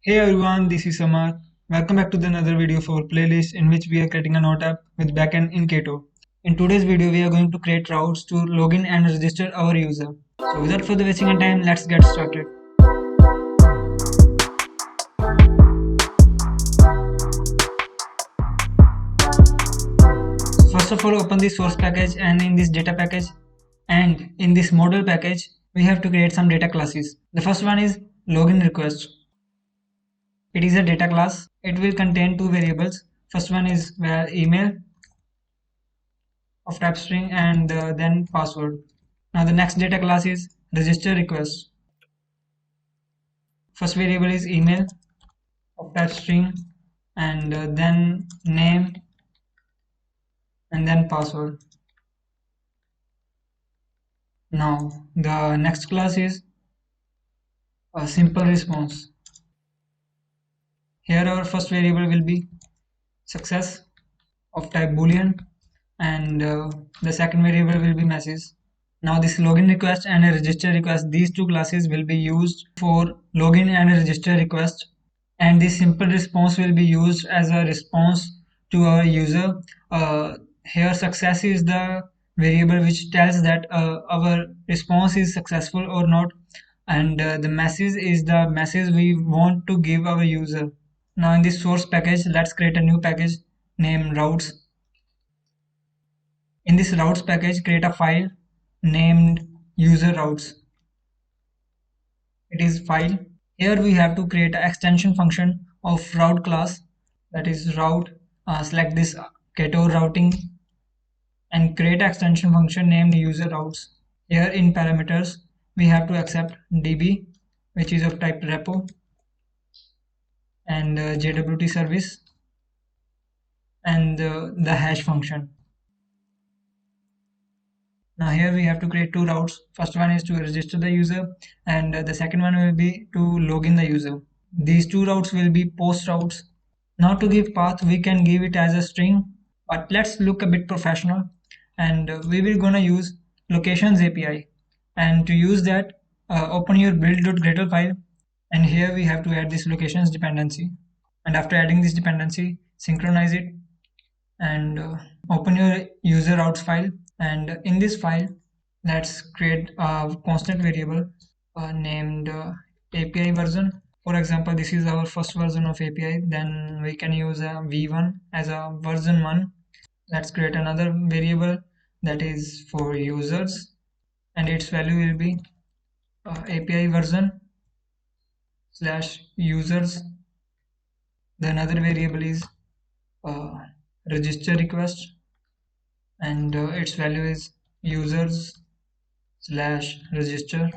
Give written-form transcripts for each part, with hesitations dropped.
Hey everyone, this is Samar. Welcome back to another video of our playlist in which we are creating a Node app with backend in Kato. In today's video, we are going to create routes to login and register our user. So without further wasting our time, let's get started. First of all, open the source package, and in this data package and in this model package, we have to create some data classes. The first one is login request. It is a data class. It will contain two variables. First one is where email of type string and then password. Now the next data class is register request. First variable is email of type string and then name and then password. Now the next class is a simple response. Here our first variable will be success of type boolean and the second variable will be message. Now this login request and a register request, these two classes will be used for login and register request, and this simple response will be used as a response to our user. Here success is the variable which tells that our response is successful or not, and the message is the message we want to give our user. Now in this source package, let's create a new package named routes. In this routes package, create a file named user routes. It is file. Here we have to create an extension function of route class, that is route. Select this Kato routing and create an extension function named user routes. Here in parameters we have to accept db, which is of type repo, and jwt service and the hash function. Now here we have to create two routes. First one is to register the user and the second one will be to login the user. These two routes will be post routes. Now to give path, we can give it as a string, but let's look a bit professional, and we will gonna use locations API. And to use that, open your build.gradle file, and here we have to add this locations dependency. And after adding this dependency, synchronize it and open your user routes file. And in this file, let's create a constant variable named API version. For example, this is our first version of API, then we can use a v1 as a version 1. Let's create another variable that is for users, and its value will be API version slash users. The another variable is uh, register request, and its value is users slash register,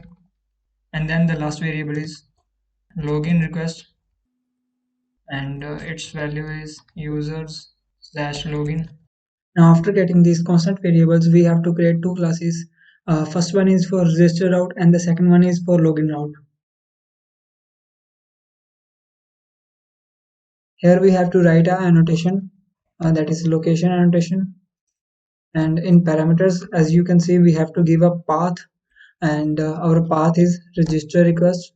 and then the last variable is login request, and its value is users slash login. Now after getting these constant variables, we have to create two classes. First one is for register route and the second one is for login route. Here we have to write a annotation, that is location annotation, and in parameters, as you can see, we have to give a path, and our path is register request.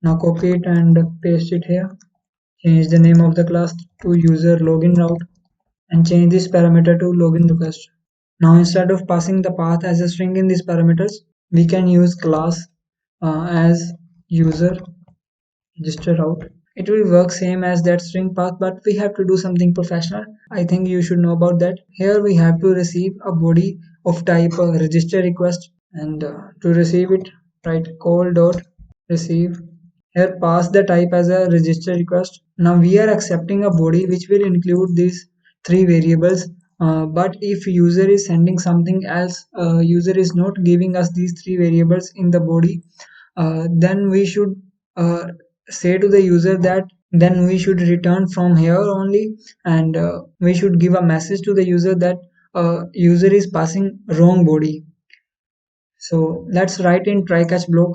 Now copy it and paste it here. Change the name of the class to user login route and change this parameter to login request. Now instead of passing the path as a string in these parameters, we can use class as user register route. It will work same as that string path, but we have to do something professional. I think you should know about that. Here we have to receive a body of type register request, and to receive it, write call dot receive. Here pass the type as a register request. Now we are accepting a body which will include these three variables, but if user is sending something else, user is not giving us these three variables in the body, then we should uh, say to the user that then we should return from here only, and we should give a message to the user that user is passing wrong body. So let's write in try catch block.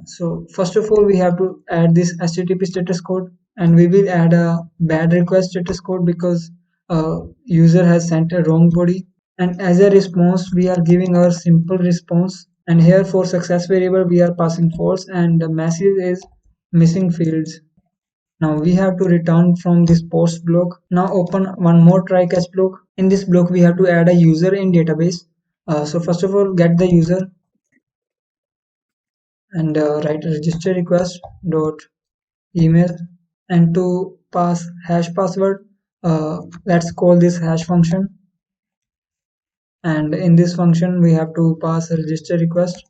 So first of all, we have to add this HTTP status code, and we will add a bad request status code because user has sent a wrong body. And as a response, we are giving our simple response And here for success variable we are passing false and the message is missing fields. Now we have to return from this post block. Now open one more try catch block. In this block we have to add a user in database. So first of all get the user and write register request dot email, and to pass hash password, let's call this hash function, and in this function we have to pass register request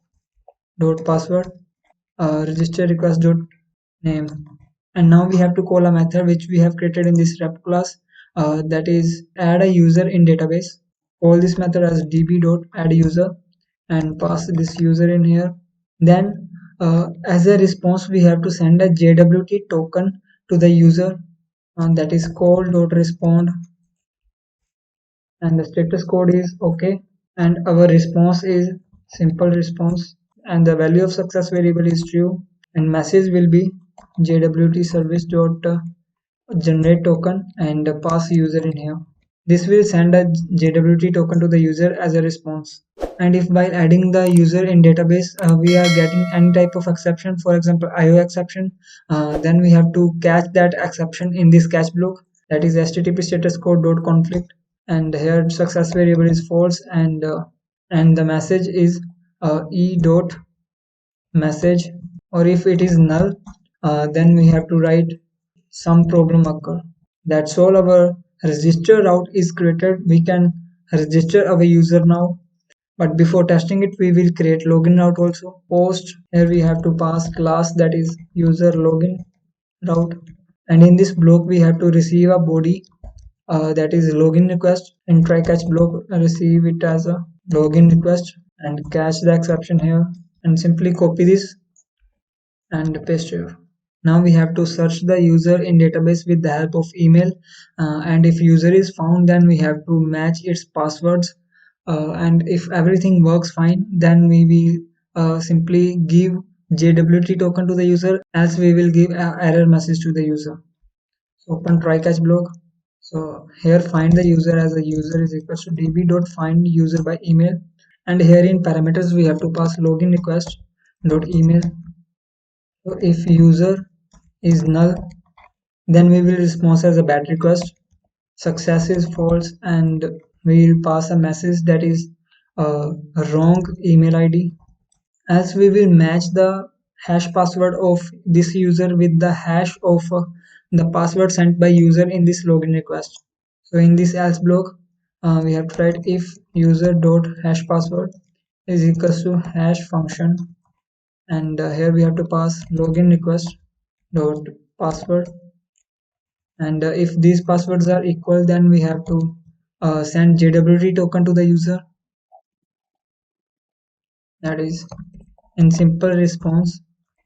dot password, register request dot name, and now we have to call a method which we have created in this rep class, that is add a user in database. Call this method as db dot add user and pass this user in here. Then as a response we have to send a JWT token to the user, that is call dot respond, and the status code is okay, and our response is simple response, and the value of success variable is true, and message will be JWT service dot generate token and pass user in here. This will send a JWT token to the user as a response. And if while adding the user in database we are getting any type of exception, for example IO exception, then we have to catch that exception in this catch block, that is http status code dot conflict, and here success variable is false, and the message is e dot message, or if it is null, then we have to write some problem occur. That's all. Our register route is created. We can register our user now, but before testing it we will create login route also. Post, here we have to pass class that is user login route, and in this block we have to receive a body, that is login request, and try catch block receive it as a login request and catch the exception here, and simply copy this and paste here. Now we have to search the user in database with the help of email, and if user is found then we have to match its passwords, and if everything works fine then we will simply give JWT token to the user, else we will give an error message to the user. So open try catch block. So here find the user as a user is equals to db dot find user by email, and here in parameters we have to pass login request dot email. So if user is null, then we will respond as a bad request. Success is false, and we will pass a message that is a wrong email ID. As we will match the hash password of this user with the hash of the password sent by user in this login request. So in this else block, we have to write if user dot hash password is equals to hash function, and here we have to pass login request dot password, and if these passwords are equal then we have to send JWT token to the user, that is in simple response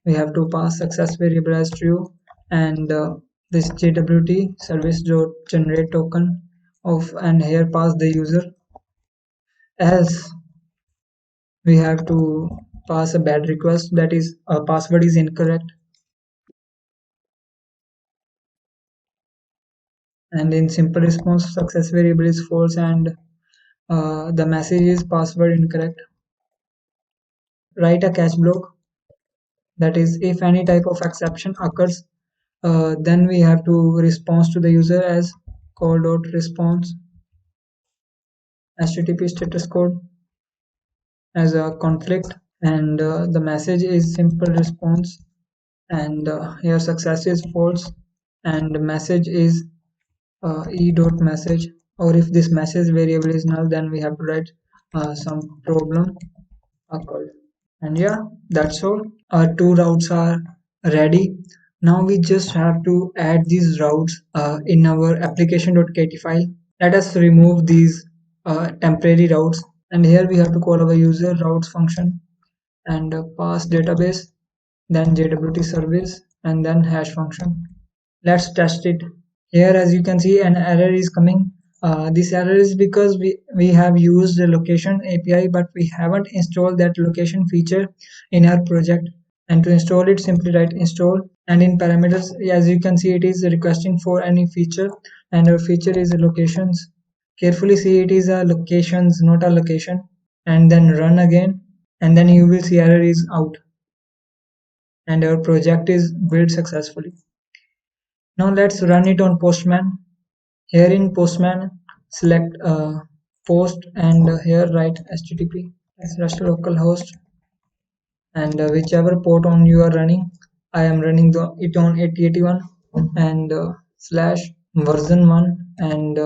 we have to pass success variable as true, and this JWT service dot generate token of, and here pass the user, else we have to pass a bad request, that is password is incorrect, and in simple response success variable is false, and the message is password incorrect. Write a catch block, that is if any type of exception occurs, then we have to response to the user as call dot response http status code as a conflict, and the message is simple response, and here success is false, and the message is e dot message, or if this message variable is null then we have to write some problem occurred. And yeah, that's all. Our two routes are ready. Now we just have to add these routes in our application.kt file. Let us remove these temporary routes, and here we have to call our user routes function and pass database, then JWT service, and then hash function. Let's test it. Here as you can see an error is coming. This error is because we have used the location API but we haven't installed that location feature in our project, and to install it simply write install, and in parameters as you can see it is requesting for any feature, and our feature is locations. Carefully see it is a locations not a location, and then run again, and then you will see error is out and our project is built successfully. Now let's run it on Postman. Here in Postman, select post and here write HTTP / localhost and whichever port on you are running. I am running it on 8081 and slash version 1 and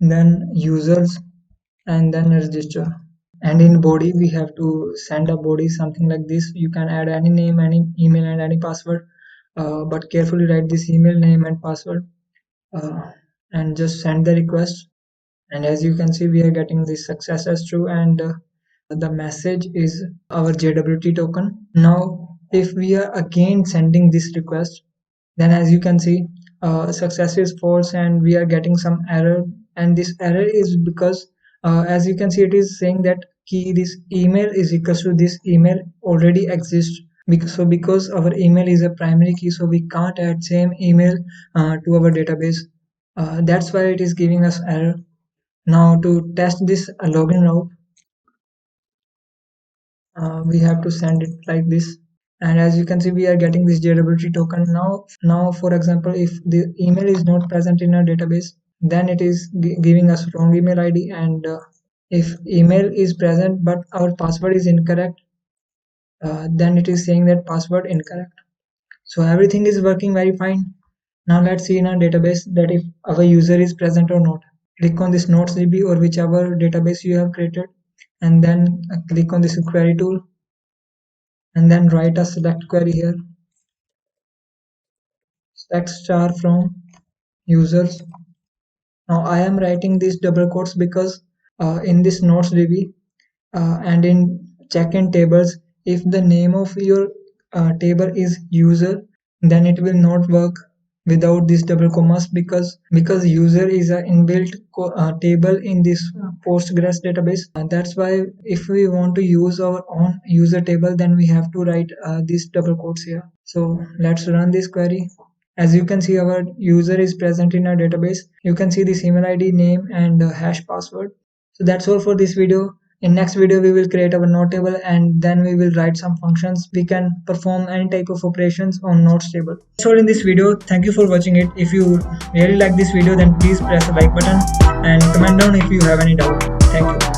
then users and then register. And in body we have to send a body something like this. You can add any name, any email and any password, but carefully write this email name and password uh, and just send the request. And as you can see we are getting this success as true and the message is our JWT token. Now if we are again sending this request, then as you can see success is false and we are getting some error, and this error is because as you can see it is saying that key this email is equals to this email already exists, because our email is a primary key, so we can't add same email to our database. That's why it is giving us error. Now to test this login route, we have to send it like this, and as you can see we are getting this JWT token. Now for example, if the email is not present in our database, then it is giving us wrong email ID, and if email is present but our password is incorrect, then it is saying that password incorrect. So everything is working very fine. Now let's see in our database that if our user is present or not. Click on this NotesDB or whichever database you have created, and then click on this query tool and then write a select query here. Select star from users. Now I am writing these double quotes because in this NotesDB and in check-in tables, if the name of your table is user, then it will not work without these double commas, because user is an inbuilt table in this Postgres database. That's why if we want to use our own user table, then we have to write these double quotes here. So let's run this query. As you can see our user is present in our database. You can see this email ID, name and hash password. So that's all for this video. In next video we will create our note table and then we will write some functions. We can perform any type of operations on notes table. That's all in this video. Thank you for watching it. If you really like this video, then please press the like button and comment down if you have any doubt. Thank you.